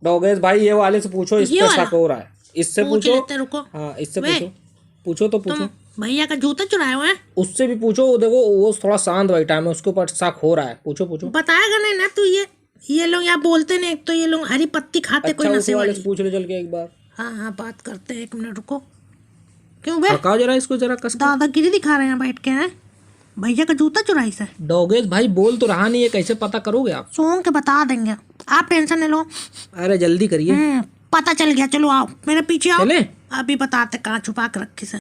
डॉगेश भाई ये वाले से पूछो, इस ये पे वाला? शक हो रहा है, इससे पूछ पूछो। लेते, रुको। हाँ इससे वे, पूछो, पूछो तो पूछो। तुम भैया का जूता चुराए हुए हैं? उससे भी पूछो, वो देखो वो थोड़ा शांत बैठा है, मैं उसके ऊपर शक हो रहा है, पूछो पूछो। बताएगा नहीं ना तू। ये लोग यहाँ बोलते नहीं, एक तो ये लोग हरी पत्ती खाते, अच्छा कोई उस नशे वाले से वाली। पूछ ले चल के एक बार। हाँ हाँ, बात करते हैं, 1 मिनट रुको। क्यों बे, हकाओ जरा इसको, जरा कस के। दादागिरी दिखा रहे हैं बैठ के? हैं भैया का जूता चुराई से? डॉगेश भाई बोल तो रहा नहीं है, कैसे पता करोगे आप? सूंघ के बता देंगे, आप टेंशन नहीं लो। अरे जल्दी करिए। पता चल गया, चलो आओ मेरे पीछे आओ। चले? अभी बताते कहाँ छुपा के रखी से।